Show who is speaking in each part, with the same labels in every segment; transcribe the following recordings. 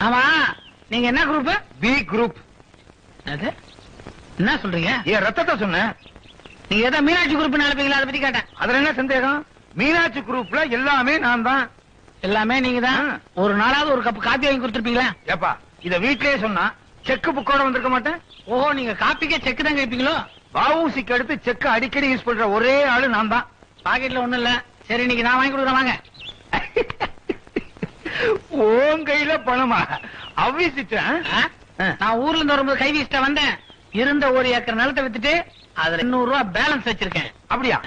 Speaker 1: ஆமா, நீங்க என்ன குரூப்?
Speaker 2: B group.
Speaker 1: அது என்ன சொல்றீங்க?
Speaker 2: ஏன் ரத்தத்தை சொன்னேன்.
Speaker 1: நீங்க ஏதோ மீனாட்சி குரூப் நினைப்பீங்களா, அதை பத்தி கேட்டேன்.
Speaker 2: அதுல என்ன சந்தேகம்? மீனாட்சி குரூப்ல எல்லாமே நான் தான்.
Speaker 1: எல்லாமே நீங்க தான். ஒரு நாளாவது ஒரு கப் காப்பி வாங்கி கொடுத்துருப்பீங்களா?
Speaker 2: ஏப்பா, இத வீட்லயே சொன்னா செக் புக்கோட வந்திருக்க மாட்டேன்.
Speaker 1: ஓஹோ, நீங்க காப்பிக்கே செக் தான் கேட்பீங்களோ?
Speaker 2: வஉசிக்கு அடுத்து செக் அடிக்கடி யூஸ் பண்ற ஒரே ஆளு நான் தான்.
Speaker 1: பாக்கெட்ல ஒண்ணும் இல்ல. சரி, இன்னைக்கு நான் வாங்கி கொடுக்குறேன், வாங்க.
Speaker 2: உன் கையில பணமா? அவ்விசிட்டேன்.
Speaker 1: நான் ஊர்ல இருந்து வரும்போது கை வீசிட்ட வந்தேன். இருந்த 1 ஏக்கர் நிலத்தை வித்துட்டு அதுல 200 ரூபாய் பேலன்ஸ் வச்சிருக்கேன்.
Speaker 2: அப்படியா?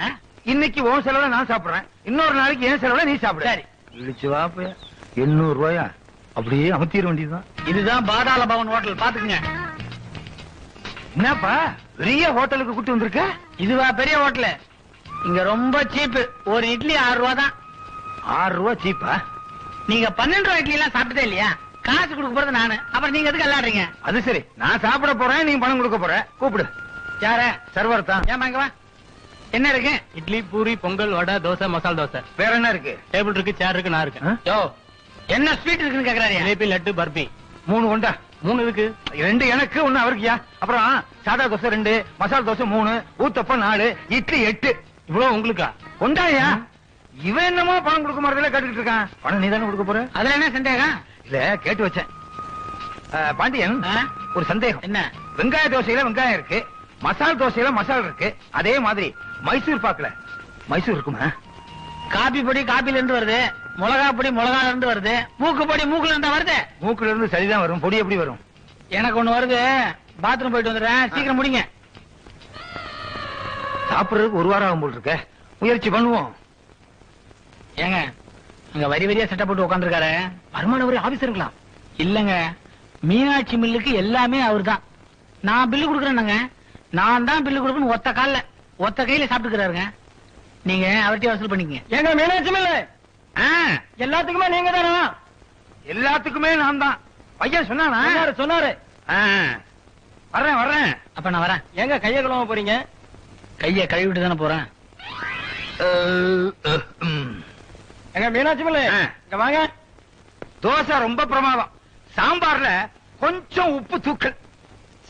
Speaker 2: இன்னைக்கு உன் செலவுல நான் சாப்பிடுறேன், இன்னொரு நாளைக்கு என் செலவுல நீ சாப்பிடு.
Speaker 1: சரி.
Speaker 2: இழிச்சு வாப்ப 800 ரூபாயா? அப்படியே அமுத்திர வேண்டியதுதான்.
Speaker 1: இதுதான் பாதாள பவன் ஹோட்டல், பாத்துக்குங்க.
Speaker 2: என்னப்பா பெரிய ஹோட்டலுக்கு கூட்டி வந்திருக்க?
Speaker 1: இதுவா பெரிய ஹோட்டல்? இங்க ரொம்ப சீப். ஒரு இட்லி 6 ரூபா தான்.
Speaker 2: 6 ரூபா சீப்பா?
Speaker 1: நீங்க 12 ரூபாய் இட்லி எல்லாம் சாப்பிட்டதே இல்லையா? காசு கொடுக்க போறது நானு, அப்புறம் நீங்க எதுக்கு விளையாடுறீங்க?
Speaker 2: அது சரி, நான் சாப்பிட போறேன், நீ பணம் கொடுக்க போற. கூப்பிடு.
Speaker 1: யார?
Speaker 2: சர்வர் தான்.
Speaker 1: ஏமா இங்க வா. என்ன இருக்கு?
Speaker 3: இட்லி, பூரி, பொங்கல், வடை, தோசை, மசால் தோசை.
Speaker 2: வேற என்ன இருக்கு?
Speaker 3: டேபிள் இருக்கு, சேர் இருக்கு, நான் இருக்கேன்.
Speaker 1: யோ, என்ன ஸ்வீட் இருக்குன்னு கேக்குறாரு.
Speaker 3: ஜிலேபி, லட்டு, பர்பி.
Speaker 2: 3 கொண்டா.
Speaker 3: 3 இருக்கு.
Speaker 2: 2 எனக்கு, 1 அவருக்குயா. அப்புறம் சாதா தோசை 2, மசால் தோசை 3, ஊத்தப்பம் 4, இட்லி 8.
Speaker 3: இவ்வளவு உங்களுக்கா?
Speaker 2: கொண்டாயா? இவன் என்னமோ பணம் கொடுக்க மாதிரில கேட்டுட்டு இருக்கான். பணம் நீ தானே கொடுக்க போற?
Speaker 1: அதுல என்ன சந்தேகம்?
Speaker 2: இல்ல, கேட்டு வச்சேன். பாண்டியன், ஒரு சந்தேகம்.
Speaker 1: என்ன?
Speaker 2: வெங்காய தோசையில வெங்காயம் இருக்கு, மசால் தோசையில மசால் இருக்கு. அதே மாதிரி மைசூர் பாக்குல மைசூர் இருக்குமா?
Speaker 1: காபி பொடி காபில இருந்து வருது, மிளகா பொடி மிளகால இருந்து வருது, மூக்கு பொடி மூக்குல இருந்தா வருது.
Speaker 2: மூக்குல இருந்து சரிதான் வரும், பொடி எப்படி வரும்?
Speaker 1: எனக்கு ஒண்ணு வருது. பாத்ரூம் போயிட்டு வந்துடுறேன், சீக்கிரம் முடிங்க.
Speaker 2: சாப்பிடுறதுக்கு 1 வாரம் ஆகும் போல் இருக்க. முயற்சி பண்ணுவோம்.
Speaker 1: ஏங்க, அங்க வரி வரியா செட்டப் போட்டு உட்காந்துருக்காரு.
Speaker 2: வருமான வரி ஆபீசருங்களா?
Speaker 1: இல்லங்க, மீனாட்சி மில்லுக்கு எல்லாமே அவர் தான். நான் பில்லு கொடுக்குறேன்னாங்க. நான் தான் பில்லு கொடுக்கணும். ஒத்த கையில சாப்பிட்டுக்கிறாருங்க. நீங்க அவர்கிட்ட வசூல் பண்ணிக்கங்க.
Speaker 2: ஏங்க மீனாட்சி மில்லு
Speaker 1: எல்லாத்துக்குமே நீங்க தானா?
Speaker 2: எல்லாத்துக்குமே நான் தான். பையன் சொன்னானா?
Speaker 1: சொன்னாரு.
Speaker 2: வர்றேன்.
Speaker 1: அப்ப நான் வரேன்.
Speaker 3: எங்க கைய கழுவ போறீங்க?
Speaker 1: கைய கழுவிட்டு தானே போறேன்.
Speaker 3: எங்க மீனாட்சி மில்லு, இங்க வாங்க.
Speaker 2: தோசை ரொம்ப பிரமாதம். சாம்பார்ல கொஞ்சம் உப்பு தூக்கல்.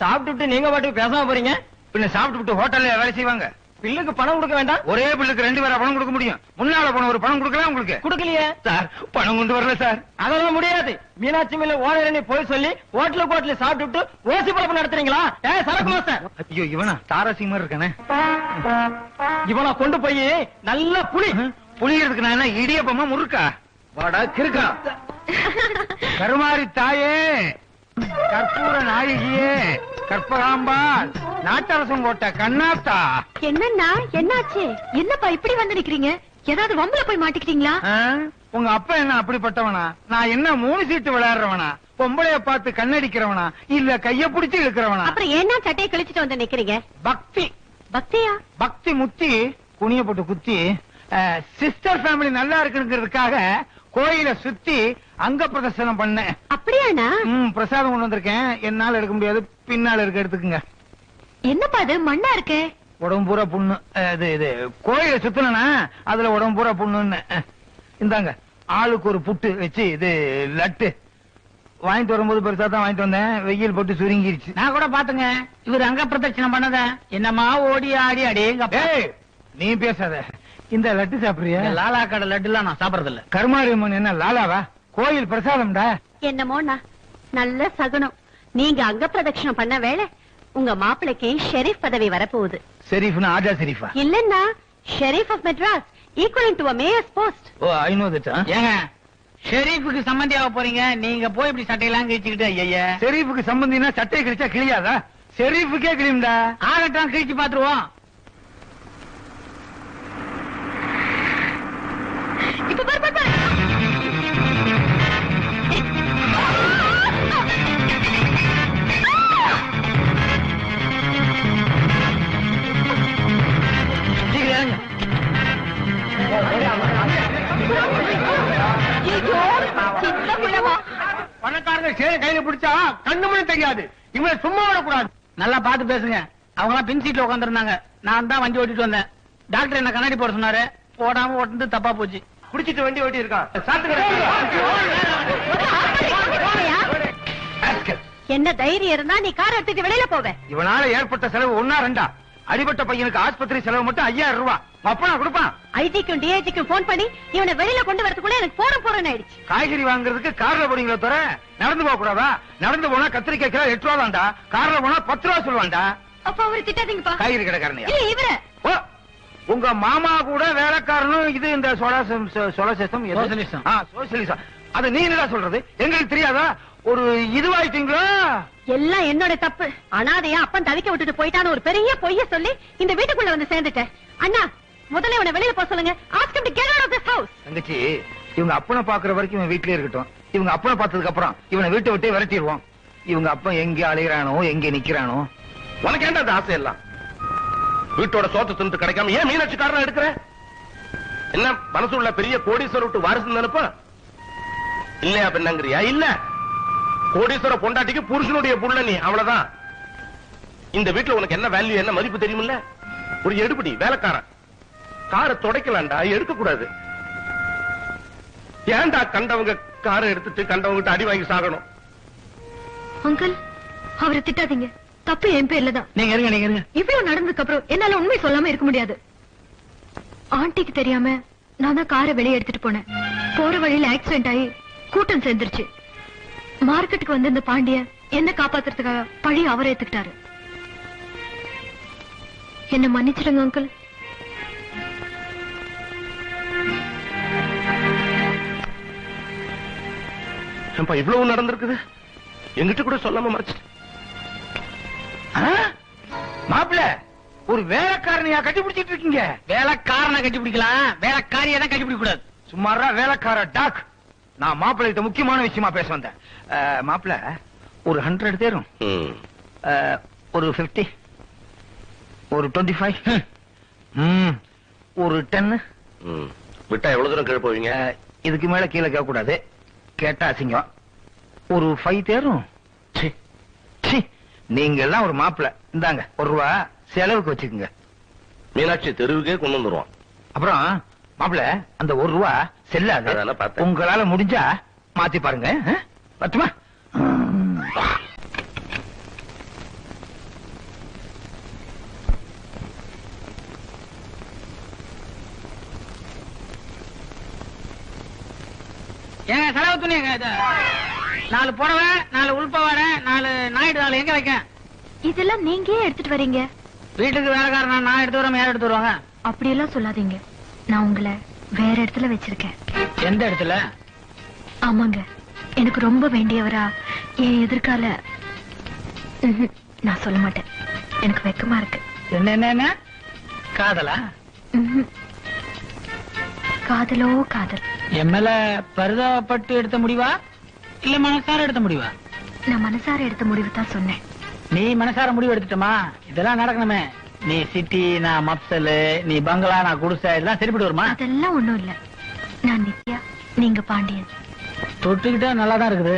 Speaker 3: சாப்பிட்டுட்டு நீங்க பாட்டுக்கு பேசாம போறீங்க?
Speaker 2: பின்ன சாப்பிட்டு ஹோட்டல்ல வேலை செய்வாங்க.
Speaker 3: பில்லுக்கு பணம் கொடுக்க வேண்டாம்?
Speaker 2: ஒரே பில்லுக்கு 2 பேரா பணம் கொடுக்க முடியும்? முன்னால போன ஒரு பணம் கொடுக்கலாம் உங்களுக்கு.
Speaker 3: கொடுக்கலையே
Speaker 2: சார், பணம் கொண்டு வரல சார்.
Speaker 3: அதெல்லாம் முடியாது. மீனாட்சி மில்ல ஓனர் போய் சொல்லி ஹோட்டலுக்கு சாப்பிட்டு ஓசி பழப்பு நடத்துறீங்களா? சரக்கு மாஸ்டர்.
Speaker 2: ஐயோ, இவனா தாராசிங் மாதிரி இருக்கானே.
Speaker 3: இவனை கொண்டு போய் நல்ல
Speaker 2: புளியறதுக்கு நான் என்ன இடியப்பமா முறுக்கா? வாடா கிறுக்கா. கருமாரி தாயே, கற்பூர நாயகியே, கற்பகாம்பாள், நாட்டரசம் கோட்டை கண்ணாத்தா.
Speaker 4: என்னன்னா என்னாச்சு? என்னப்பா இப்படி வந்து நிக்கிறீங்க? ஏதாவது வம்புல போய் மாட்டிக்கிட்டீங்களா?
Speaker 2: உங்க அப்பா என்ன அப்படிப்பட்டவனா? நான் என்ன 3 சீட்டு விளையாடுறவனா? பொம்பளைய பார்த்து கண்ணடிக்கிறவனா? இல்ல கைய பிடிச்சு இழுக்கிறவனா?
Speaker 4: அப்புறம் ஏன்னா சட்டையை கழிச்சிட்டு வந்து நிக்கிறீங்க?
Speaker 2: பக்தி.
Speaker 4: பக்தியா?
Speaker 2: பக்தி முத்தி குனிய போட்டு குத்தி சிஸ்டர் ஃபேமிலி நல்லா இருக்குங்கிறதுக்காக கோயில சுத்தி அங்க பிரதர்சனம் பண்ணேன்.
Speaker 4: அப்படியாண்ணா?
Speaker 2: பிரசாதம் கொண்டு வந்திருக்கேன். என்னால எடுக்க முடியாது, பின்னால இருக்க எடுத்துக்குங்க.
Speaker 4: என்னப்பா அது மண்ணா இருக்கு?
Speaker 2: உடம்பு பூரா புண்ணு. இது கோயில சுத்தினா அதுல உடம்பு பூரா புண்ணுன்னு. இந்தாங்க, ஆளுக்கு ஒரு புட்டு வச்சு இது லட்டு. வாங்கிட்டு வரும்போது பெருசா தான் வாங்கிட்டு வந்தேன். வெயில் போட்டு சுருங்கிருச்சு.
Speaker 1: நான் கூட பாத்துங்க, இவர் அங்க பிரதட்சணம் பண்ணத என்னமா ஓடி ஆடி அடேங்க.
Speaker 2: நீ பேசாத. இந்த லட்டு சாப்பிடுறியா?
Speaker 1: லாலா கடை லட்டு எல்லாம் நான் சாப்பிடறது இல்ல.
Speaker 2: கருமாரியம்மன் என்ன லாலாவா? கோயில் பிரசாதம்டா.
Speaker 4: என்னமோண்ணா, நல்ல சகுனம். நீங்க அங்க பிரதட்சணம் பண்ண வேளை உங்க மாப்பிளைக்கு ஷெரீஃப் பதவி வரப்போகுது.
Speaker 2: ஷெரீஃப்னா ஆஜா ஷெரீஃபா?
Speaker 4: இல்லன்னா sheriff of Madras, equivalent to a mayor's post.
Speaker 2: Oh, I know that.
Speaker 1: ஏங்க, ஷெரீஃபுக்கு சம்பந்தியாக போறீங்க, நீங்க போய் இப்படி சட்டையெல்லாம் கிழிச்சுக்கிட்டு ஐயா.
Speaker 2: ஷெரீஃபுக்கு சம்பந்தினா சட்டை கிழிச்சா கிழியாதா? ஷெரீஃபுக்கே கிழியும்டா.
Speaker 1: ஆகட்டும், கிழிச்சு பாத்துருவோம்.
Speaker 4: இப்ப பாரு.
Speaker 2: பணக்காரங்க சேர கையில பிடிச்சா கண்ணு மணி தெரியாது. இவங்க சும்மா விடக்கூடாது.
Speaker 1: நல்லா பாத்து பேசுங்க. அவங்க எல்லாம் பின் சீட்ல உட்காந்துருந்தாங்க. நான் தான் வண்டி ஓட்டிட்டு வந்தேன். டாக்டர் என்ன கண்ணாடி போட சொன்னாரு. போடாம ஓட்டுறது தப்பா போச்சு.
Speaker 2: குடிச்சிட்டு வண்டி ஓட்டி இருக்கான்.
Speaker 4: என்ன தைரியம் இருந்தா நீ கார் எடுத்துட்டு வெளியில போவ.
Speaker 2: இவனால ஏற்பட்ட செலவு 1 2 அடிபட்ட பையனுக்கு ஆஸ்பத்திரி செலவு மட்டும் 5000 ரூபாய் அப்பனா கொடுப்பான்.
Speaker 4: ஐஜிக்கும் டிஐஜிக்கும் போன் பண்ணி இவனை வெளியில கொண்டு வரதுக்குள்ள எனக்கு போறேன்னு ஆயிடுச்சு.
Speaker 2: காய்கறி வாங்குறதுக்கு கார்ல போறீங்களா தர நடந்து போக கூடாதா? நடந்து போனா கத்திரிக்காய் கிலோ 8 ரூபா தான்டா, கார்ல போனா 10 ரூபா சொல்லுவான்டா.
Speaker 4: அப்ப அவரு திட்டாதீங்கப்பா.
Speaker 2: காய்கறி கடைக்காரனையா?
Speaker 4: இல்ல இவர.
Speaker 2: ஓ உங்க மாமா கூட வேலைக்காரனும் இது இந்த சோலசிசம் சோசியலிசம் அது நீ என்னடா சொல்றது? எங்களுக்கு தெரியாதா? ஒரு இதுவாயிட்டீங்களா?
Speaker 4: எல்லாம் என்னோட தப்பு. அனாதையா அப்பன் தவிக்க விட்டுட்டு போயிட்டான்னு ஒரு பெரிய பொய்ய சொல்லி இந்த வீட்டுக்குள்ள வந்து சேர்ந்துட்டேன். அண்ணா முதல்ல இவனை வெளியில போக சொல்லுங்க. Ask him to get out of this house.
Speaker 2: தங்கச்சி இவங்க அப்பனை பாக்குற வரைக்கும் இவன் வீட்லயே இருக்கட்டும். இவங்க அப்பனை பார்த்ததுக்கு அப்புறம் இவனை வீட்டை விட்டே விரட்டிடுவோம். இவங்க அப்பன் எங்க அலைகிறானோ எங்க நிக்கிறானோ.
Speaker 5: உனக்கு ஏன்டா அந்த ஆசை எல்லாம்? வீட்டோட சோத்து தின்னு கிடைக்காம ஏன் மீனாட்சி காரணம் எடுக்கிற? என்ன மனசு உள்ள பெரிய கோடீஸ்வர விட்டு வாரிசு நினைப்பா இல்லையா? பின்னங்கிறியா? இல்ல, கோடீஸ்வர பொண்டாட்டிக்கு புருஷனுடைய புள்ள நீ, அவ்வளவுதான். இந்த வீட்டுல உனக்கு என்ன வேல்யூ என்ன மதிப்பு தெரியுமில்ல? ஒரு எடுபடி வேலைக்காரன். காரை துடைக்கலாம்டா, எடுக்க கூடாது. ஏன்டா கண்டவங்க காரை எடுத்துட்டு கண்டவங்க அடி வாங்கி சாகணும்?
Speaker 4: அங்கிள் அவரை திட்டாதீங்க. தப்பு என் பேர்ல தான்.
Speaker 1: நீங்க இருங்க.
Speaker 4: இவ்வளவு நடந்ததுக்கு அப்புறம் என்னால உண்மை சொல்லாம இருக்க முடியாது. ஆண்டிக்கு தெரியாம நான் தான் காரை வெளியே எடுத்துட்டு போனேன். போற வழியில ஆக்சிடென்ட் ஆகி கூட்டம் சேர்ந்துருச்சு. மார்க்கெட்டுக்கு வந்து இந்த பாண்டிய என்ன காப்பாத்துறதுக்காக பழி அவரை ஏத்துக்கிட்டாரு. என்ன மன்னிச்சிடுங்க அங்கிள்.
Speaker 5: இவ்வளவு நடந்திருக்குது, எங்கிட்ட கூட சொல்லாம மறைச்சு.
Speaker 2: மாப்பிள்ள ஒரு வேலைக்காரனையா கட்டி பிடிச்சிட்டு இருக்கீங்க?
Speaker 1: வேலைக்காரனை கட்டி பிடிக்கலாம், வேலைக்காரியை தான் கட்டி பிடிக்க கூடாது.
Speaker 2: சும்மாரா வேலைக்கார டாக். நான் மாப்பிள்ளை கிட்ட முக்கியமான விஷயமா பேச வந்தேன். மாப்பிள்ள ஒரு 100 தேரும், ஒரு 50, ஒரு 25, ஒரு 10.
Speaker 5: விட்டா எவ்வளவு தூரம் கீழே போவீங்க?
Speaker 2: இதுக்கு மேல கீழே கேட்க கூடாது, கேட்டா அசிங்கம். ஒரு 5 தேரும். நீங்க எல்லாம் ஒரு மாப்பிள்ள, இந்தாங்க 1 ரூபா செலவுக்கு வச்சுக்கோங்க.
Speaker 5: மீனாட்சி தெருவுக்கே கொண்டு வந்துருவான்.
Speaker 2: அப்புறம் மாப்பிள்ள அந்த 1 ரூபா செல்லாது. உங்களால முடிஞ்சா மாத்தி பாருங்க. பத்துமா?
Speaker 1: ஏங்க செலவு துணி 4 புடவை, 4 உள்பவாடை, 4 நாயுடு தாள் எங்க வைக்க?
Speaker 4: இதெல்லாம் நீங்க எடுத்துட்டு வரீங்க.
Speaker 1: வீட்டுக்கு வேலைக்காரன் நான் எடுத்து வரேன், யார் எடுத்து வருவாங்க?
Speaker 4: அப்படி எல்லாம் சொல்லாதீங்க. நான் உங்களை வேற இடத்துல வச்சிருக்கேன்.
Speaker 1: எந்த இடத்துல?
Speaker 4: ஆமாங்க, எனக்கு ரொம்ப வேண்டியவரா என் எதிர்கால. நான் சொல்ல மாட்டேன், எனக்கு வெக்கமா இருக்கு.
Speaker 1: என்ன காதலா?
Speaker 4: காதலோ காதல்.
Speaker 1: என் மேல பரிதாபப்பட்டு எடுத்த முடிவா இல்ல மனசார எடுத்த முடிவா?
Speaker 4: நான் மனசார எடுத்த முடிவு தான் சொன்னேன்.
Speaker 1: நீ மனசார முடிவு எடுத்துட்டமா? இதெல்லாம் நடக்கணுமே. நீ சிட்டி, நான் மப்சலு, நீ பங்களா, நான் குடிசை, இதெல்லாம் சரிப்பட்டு வருமா? அதெல்லாம்
Speaker 4: ஒண்ணும் இல்ல. நான் நித்யா, நீங்க பாண்டியன்.
Speaker 1: தொட்டுக்கிட்டா நல்லாதான் இருக்குது.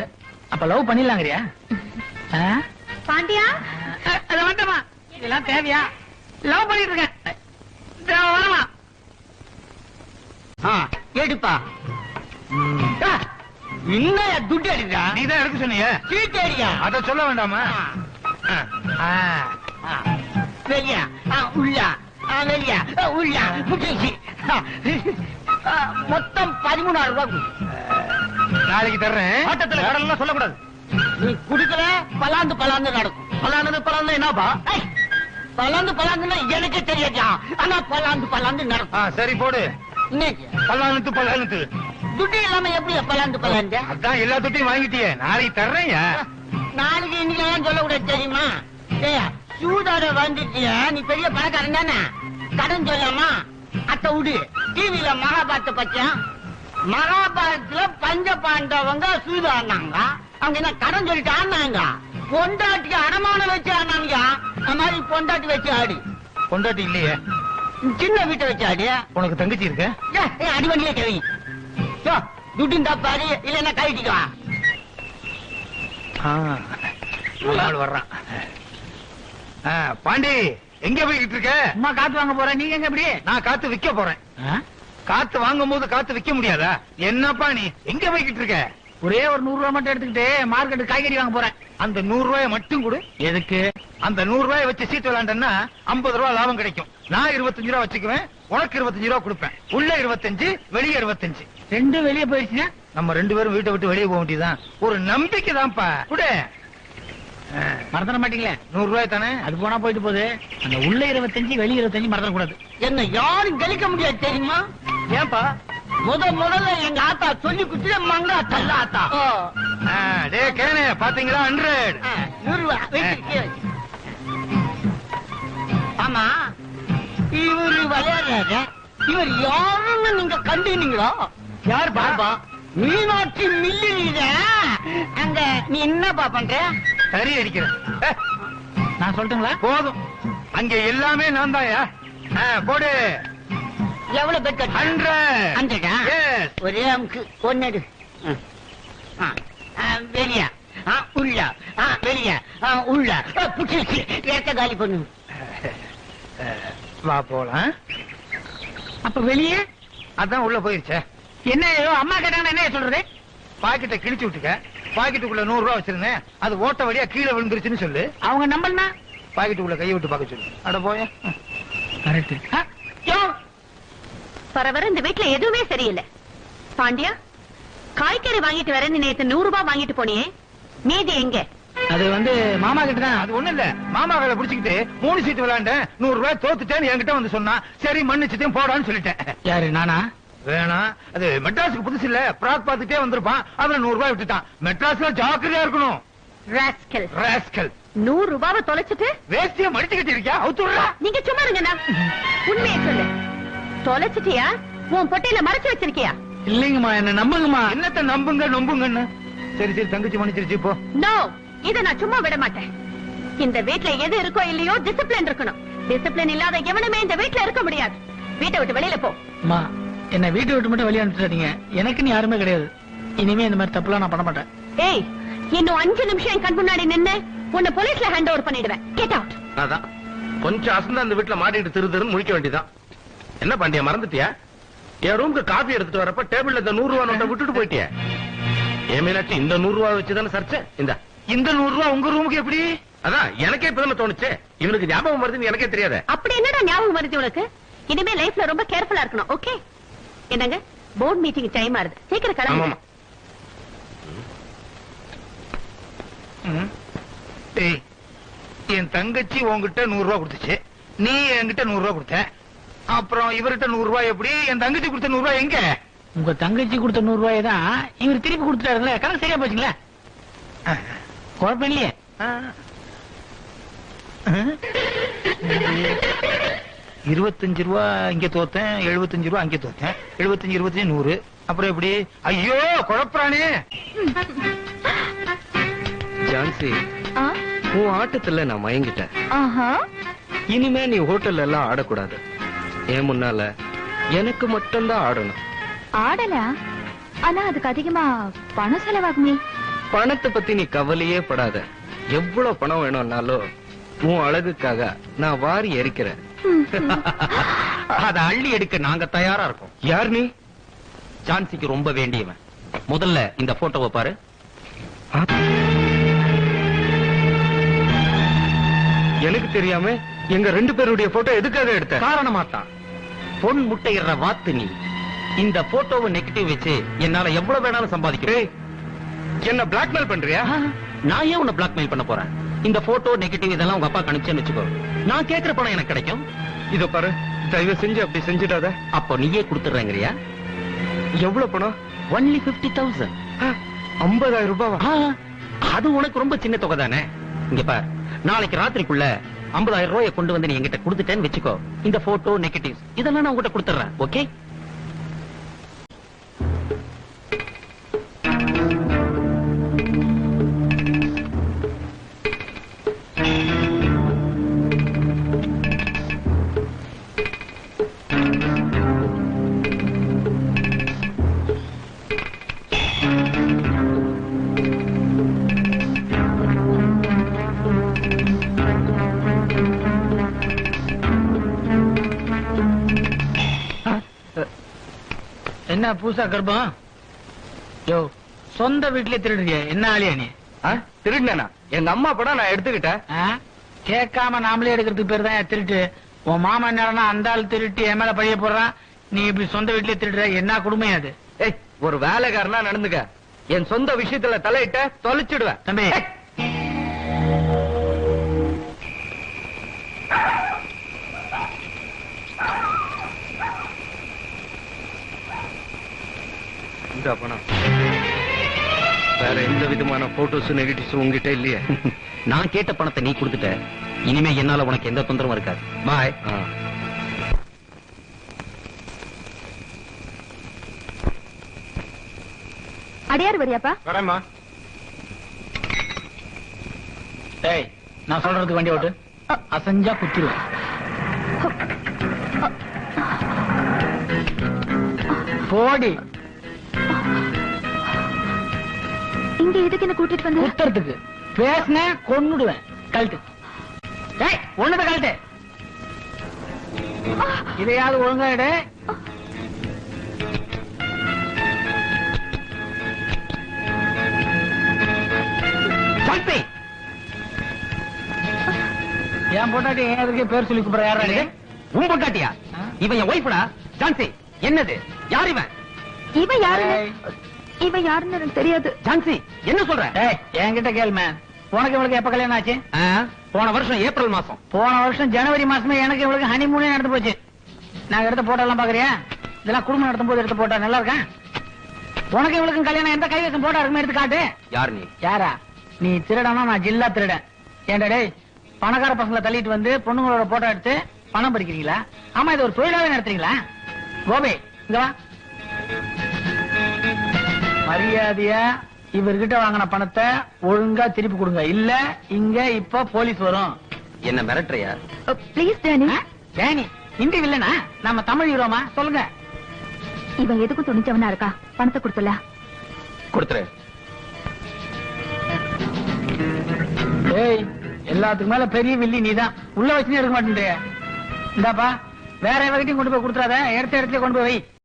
Speaker 1: அப்ப லவ் பண்ணிடலாங்கறியா?
Speaker 4: பாண்டியா
Speaker 1: அத வேண்டாமா? இதெல்லாம் தேவையா? லவ் பண்ணிட்டு இருக்கேன். வரமா? எடுப்பா. என்ன துட்டு அடிக்கா?
Speaker 2: நீ தான் எடுக்க சொன்னீங்க.
Speaker 1: சீட்டு அடிக்கா?
Speaker 2: அத சொல்ல வேண்டாமா?
Speaker 1: வெளியா உள்ளா, வெளியா உள்ளா, மொத்தம் 13000 ரூபாய்.
Speaker 2: நாளைக்கு தர்றேன். ஆட்டத்துல கடலாம் சொல்லக்கூடாது.
Speaker 1: நீ குடுக்கல பலாந்து நடக்கும். பலாந்து என்னப்பா? பலாந்துன்னா எனக்கு தெரியாதா? ஆனா பலாந்து நடக்கும்.
Speaker 2: சரி போடு.
Speaker 1: இன்னைக்கு
Speaker 2: பல்லாந்து
Speaker 1: துட்டு இல்லாம எப்படி பலாந்து?
Speaker 2: அதான் எல்லா துட்டையும் வாங்கிட்டியே, நாளைக்கு தர்றேன்.
Speaker 1: நாளைக்கு இன்னைக்கு எல்லாம் சொல்லக்கூடாது தெரியுமா? சூதாட வந்துட்டியா? நீ பெரிய பணக்காரன் தானே, கடன் சொல்லாமா? அத்தை விடு. டிவில மகாபாரத பத்தியா? மகாபாரதத்துல பஞ்ச பாண்டவங்க சூதாடினாங்க. அவங்க என்ன கடன் சொல்லிட்டு ஆடினாங்க? பொண்டாட்டிக்கு அடமானம் வச்சு ஆடினாங்க. அந்த மாதிரி பொண்டாட்டி வச்சு ஆடி.
Speaker 2: பொண்டாட்டி இல்லையே,
Speaker 1: சின்ன வீட்டை வச்சு ஆடி.
Speaker 2: உனக்கு தங்கச்சி இருக்கு?
Speaker 1: அடிவண்டியே தெரியும். துட்டு தப்பாரு இல்லன்னா கழிட்டிக்கா.
Speaker 2: வர்றான். பாண்டி எங்க போய்கிட்டு இருக்க?
Speaker 1: அம்மா காத்து வாங்க போறேன். நீங்க எங்க எப்படி?
Speaker 2: நான் காத்து விக்க போறேன். காத்து வாங்கும் போது காத்து விக்க முடியாதா? என்னப்பா நீ எங்க போய்கிட்டு இருக்க? ஒரே ஒரு 100 ரூபாய் மட்டும் எடுத்துக்கிட்டு மார்க்கெட் காய்கறி வாங்க போறேன். அந்த 100 ரூபாய் மட்டும் கொடு. எதுக்கு? அந்த 100 ரூபாய் வச்சு சீட்டு விளையாண்டேன்னா 50 ரூபாய் லாபம் கிடைக்கும். நான் 25 ரூபாய் வச்சுக்குவேன், உனக்கு 25 ரூபாய் கொடுப்பேன். உள்ள 25, வெளியே 25. ரெண்டு வெளியே போயிடுச்சுன்னா நம்ம 2 பேரும் வீட்டை விட்டு வெளியே போக வேண்டியதுதான். ஒரு நம்பிக்கை தான்ப்பா. குடு. மறந்துட மாட்டீங்களே? 100 ரூபாய் தானே, அது போனா போயிட்டு போகுது. அந்த உள்ள 25, வெளியே 25 மறந்துட கூடாது.
Speaker 1: என்ன யாரும் கழிக்க முடியாது தெரியுமா?
Speaker 2: ஏன்பா?
Speaker 1: முதல்ல எங்க ஆத்தா சொல்லி குடுத்து மங்களா தள்ள ஆத்தா.
Speaker 2: டே கேனே பாத்தீங்களா? 100
Speaker 1: 100 ரூபாய் வச்சிருக்கே. ஆமா, இவரு விளையாடுறாரு. இவர் யாருன்னு நீங்க கண்டுனீங்களா?
Speaker 2: யார் பாப்பா?
Speaker 1: மீனாட்சி மில்லில அங்க நீ என்னப்பா பண்ற?
Speaker 2: சரி அடிக்கிறேன். நான் சொல்லட்டுங்களா? போதும், அங்க எல்லாமே நான் தாயா. போடு.
Speaker 1: எவ்வளவு பெட் கட்ட?
Speaker 2: 100.
Speaker 1: ஒரே அமுக்கு ஒன்னடு. வெளியா உள்ள, வெளியா உள்ள புடிச்சு ஏத்த காலி பண்ணு.
Speaker 2: வா போலாம். அப்ப வெளியே அதான் உள்ள போயிருச்சே. என்ன அம்மா கேட்டாங்க என்ன சொல்றது? பாக்கெட்டை கிழிச்சு விட்டுக்க. பாக்கெட்டுக்குள்ள 100 ரூபாய் வச்சிருந்தேன், அது ஓட்ட வழியா கீழே விழுந்துருச்சுன்னு சொல்லு. அவங்க நம்பலனா பாக்கெட்டுக்குள்ள கையை விட்டு பார்க்க சொல்லு. அட போய. கரெக்ட்.
Speaker 6: வர வர இந்த வீட்டுல எதுவுமே சரியில்லை. பாண்டியா, காய்கறி வாங்கிட்டு வரேன்னு நேத்து 100 ரூபாய் வாங்கிட்டு போனியே, மீதி எங்க?
Speaker 2: அது மாமா கிட்ட தான். அது ஒண்ணு இல்ல, மாமா வேலை புடிச்சுக்கிட்டு 3 சீட்டு விளையாண்டேன், 100 ரூபாய் தோத்துட்டேன்னு என்கிட்ட வந்து சொன்னா. சரி மன்னிச்சுட்டேன் போடான்னு சொல்லிட்டேன். யாரு நானா? வேணாம், அது மெட்ராஸுக்கு புதுசு இல்ல, பிராக் பாத்துட்டே வந்திருப்பான். அதுல 100 ரூபாய் விட்டுட்டான். மெட்ராஸ்ல ஜாக்கிரதையா இருக்கணும்.
Speaker 6: ராஸ்கல்.
Speaker 2: ராஸ்கல்.
Speaker 6: 100 ரூபாவை தொலைச்சிட்டு
Speaker 2: வேஸ்டிய மடிச்சுக்கிட்டு இருக்கியா? அவுத்துடுறா.
Speaker 6: நீங்க சும்மா இருங்கண்ணா. உண்மையை சொல்லு, தொலைச்சிட்டியா? உன் பொட்டையில மறைச்சு வச்சிருக்கியா?
Speaker 2: இல்லைங்கம்மா, என்ன நம்புங்கம்மா. என்னத்த நம்புங்க நம்புங்கன்னு. சரி சரி தங்கச்சி மன்னிச்சிருச்சு போ.
Speaker 6: நோ, இத நான் சும்மா விட மாட்டேன். இந்த வீட்ல எது இருக்கோ இல்லையோ டிசிப்ளின் இருக்கணும். டிசிப்ளின் இல்லாத எவனுமே இந்த வீட்ல இருக்க முடியாது. வீட்டை விட்டு வெளியில போ.
Speaker 2: அம்மா, என்ன வீட்டை விட்டு மட்டும் வெளியே அனுப்பிச்சிட்டீங்க. எனக்குன்னு யாருமே கிடையாது. இனிமே இந்த மாதிரி தப்புலாம் நான் பண்ண மாட்டேன்.
Speaker 6: ஏய், இன்னும் 5 நிமிஷம் என் கண் முன்னாடி நின்னு உன்னை போலீஸ்ல ஹேண்ட் ஓவர் பண்ணிடுவேன். Get out.
Speaker 5: அதான் கொஞ்சம் அசந்தா அந்த வீட்டுல மாட்டிட்டு திருன்னு முழிக்க வேண்டியதான். என்ன பாண்டியா, மறந்துட்டியா? என் ரூமுக்கு காபி எடுத்துட்டு வரப்ப டேபிள்ல இந்த 100 ரூபாய் நோட்டை விட்டுட்டு போயிட்டியா? ஏன் மீனாட்சி, இந்த 100 ரூபாய் வச்சுதானே சர்ச்சை. இந்த 100 ரூபாய் உங்க ரூமுக்கு எப்படி? அதான் எனக்கே இப்பதானே தோணுச்சு. இவனுக்கு ஞாபகம் வருதுன்னு எனக்கே தெரியாத.
Speaker 6: அப்படி என்னடா ஞாபகம் வருது உனக்கு? இனிமே லைஃப்ல ரொம்ப கேர்ஃபுல்லா இருக்கணும். ஓகே? என்னங்க, போர்ட் மீட்டிங் டைம் ஆகுது, சீக்கிரம் கிளம்புங்க.
Speaker 2: என் தங்கச்சி உங்ககிட்ட 100 ரூபாய் கொடுத்துச்சு, நீ என்கிட்ட 100 ரூபாய் கொடுத்த. அப்புறம் இவர்கிட்ட 100 ரூபாய் எப்படி? என் தங்கச்சி கொடுத்த 100 ரூபாய் எங்க? உங்க தங்கச்சி கொடுத்த 100 ரூபாய் தான் இவர் திருப்பி கொடுத்துட்டாருங்களே. கணக்கு சரியா போச்சுங்களே. குழப்பம் இல்லையே. 25 ரூபா இங்க தோத்தேன், 75 ரூபா அங்க தோத்தேன். 75 25 100. அப்புறம் எப்படி? ஐயோ குழப்பறானே.
Speaker 7: ஜான்சி, உன் ஆட்டத்துல நான் மயங்கிட்டேன். இனிமே நீ ஹோட்டல்ல எல்லாம் ஆடக்கூடாது. ஏன் முன்னால எனக்கு மட்டும்தான் ஆடணும்.
Speaker 4: ஆடலா? ஆனா அதுக்கு அதிகமா பணம் செலவாகுமே.
Speaker 7: பணத்தை பத்தி நீ கவலையே படாத. எவ்வளவு பணம் வேணும்னாலும் உன் அழகுக்காக நான் வாரி எரிக்கிறேன்.
Speaker 8: அத அள்ளி எடுக்க நாங்க தயாரா இருக்கோம்.
Speaker 7: யார் நீ?
Speaker 8: ஜான்சிக்கு ரொம்ப வேண்டியவன். முதல்ல இந்த போட்டோவை பாரு.
Speaker 7: எனக்கு தெரியாம எங்க 2 பேருடைய போட்டோ எதுக்காக எடுத்த?
Speaker 8: காரணமா தான் பொன் முட்டையிற வாத்து நீ. இந்த போட்டோவை நெகட்டிவ் வச்சு என்னால எவ்வளவு வேணாலும் சம்பாதிக்கிறேன்.
Speaker 7: என்ன பிளாக்மெயில் பண்றியா?
Speaker 8: நான் ஏன் உன்னை பிளாக்மெயில் பண்ண போறேன்? இந்த போட்டோ நெகட்டிவ் இதெல்லாம் உங்க அப்பா கணிச்சேன்னு வச்சுக்கோ, நான் கேட்கிற பணம் எனக்கு கிடைக்கும்.
Speaker 7: இத பாரு, தயவு செஞ்சு அப்படி செஞ்சிடாத.
Speaker 8: அப்போ நீயே கொடுத்துறேங்கறியா?
Speaker 7: எவ்வளவு பணம்?
Speaker 8: only 50,000.
Speaker 7: 50,000 ரூபாவா?
Speaker 8: அது உனக்கு ரொம்ப சின்ன தொகை தானே. இங்க பார், நாளைக்கு ராத்திரிக்குள்ள 50,000 ரூபாயை கொண்டு வந்து நீ என்கிட்ட கொடுத்துட்டேன்னு வச்சுக்கோ, இந்த போட்டோ நெகட்டிவ்ஸ் இதெல்லாம் நான் உங்ககிட்ட கொடுத்துறேன். ஓகே?
Speaker 2: என்ன பூசா கர்ப்பம்? யோ சொந்த வீட்லயே திருடுறிய என்ன ஆளியா நீ?
Speaker 7: திருடினா எங்க அம்மா படம் நான் எடுத்துக்கிட்டேன்.
Speaker 2: கேட்காம நாமளே எடுக்கிறதுக்கு பேர் தான் திருட்டு. உன் மாமா என்னடா அந்த ஆள் திருட்டு என் மேல பழிய போடுறான், நீ இப்படி சொந்த வீட்லயே திருடுற, என்ன குடும்பம் அது?
Speaker 7: ஏய், ஒரு வேலைக்காரனா நடந்துக்க. என் சொந்த விஷயத்துல தலையிட்ட தொலைச்சிடுவேன்.
Speaker 2: தம்பி
Speaker 7: இந்த பணம் வேற எந்த விதமான போட்டோஸ் நெகட்டிவ்ஸ் உங்ககிட்ட இல்லையே?
Speaker 8: நான் கேட்ட பணத்தை நீ கொடுத்துட்ட. இனிமே என்னால உனக்கு எந்த தொந்தரவும் இருக்காது.
Speaker 7: பாய்.
Speaker 6: அடையார் வரியாப்பா?
Speaker 3: வரேம்மா.
Speaker 2: டேய், நான் சொல்றதுக்கு வண்டி ஓட்டு. அசஞ்சா குத்திடுவேன். போடி.
Speaker 4: இங்க எதுக்கு என்ன கூட்டிட்டு வந்து?
Speaker 2: குத்துறதுக்கு பேசின கொன்னுடுவேன். கழட்டு. டேய், ஒண்ணுதான் கழட்டு. இதையாவது ஒழுங்கா எடு.
Speaker 8: சாந்தி,
Speaker 2: என் பொண்டாட்டி ஏன் எதுக்கு பேர் சொல்லி கூப்பிடுற? யாரா?
Speaker 8: உன் பொண்டாட்டியா? இவன் என் ஒய்ஃப்டா. ஜான்சி, என்னது? யார் இவன்?
Speaker 4: இவன் யாருன்னு எனக்கு தெரியாது.
Speaker 8: ஜான்சி, என்ன சொல்ற?
Speaker 2: டேய், என்கிட்ட கேளுமே. உனக்கு இவளுக்கு எப்ப கல்யாணம் ஆச்சு?
Speaker 8: போன வருஷம் ஏப்ரல் மாசம்.
Speaker 2: போன வருஷம் ஜனவரி மாசமே எனக்கு இவளுக்கு ஹனிமூனே நடந்து போச்சு. நாங்க எடுத்த போட்டோ எல்லாம் பாக்குறியா? இதெல்லாம் குடும்பம் நடத்தும் போது எடுத்த போட்டோ நல்லா இருக்கா? உனக்கு இவளுக்கும் கல்யாணம் எந்த கைவசம் போட்டோ இருக்குமே எடுத்து காட்டு.
Speaker 8: யார் நீ?
Speaker 2: யாரா? நீ திருடனா? நான் ஜில்லா திருடன். ஏன்டா டேய், பணக்கார பசங்களை தள்ளிட்டு வந்து பொண்ணுங்களோட போட்டோ எடுத்து பணம் பறிக்கிறீங்களா? ஆமா, இது ஒரு தொழிலாவே நடத்துறீங்களா? கோபி, இங்க வா. மரியாதையா இவர்கிட்ட வாங்கின பணத்தை ஒழுங்கா திருப்பி கொடுங்க. இல்ல இங்க இப்ப போலீஸ் வரும்.
Speaker 8: என்ன மிரட்டுறியா?
Speaker 4: Please Danny.
Speaker 2: டேனி ஹிந்தி வில்லனா? நம்ம தமிழ் ஹீரோமா? சொல்லுங்க.
Speaker 4: இவன் எதுக்கும் துணிச்சவனா இருக்கா? பணத்தை கொடுத்துல.
Speaker 8: கொடுத்துரு.
Speaker 2: ஏய், எல்லாத்துக்கும் மேல பெரிய வில்லி நீதான். உள்ள வச்சுன்னு எடுக்க மாட்டேன். இந்தாப்பா, வேற எவகிட்டையும் கொண்டு போய் கொடுத்துறாத. இடத்துல கொண்டு போய் வை.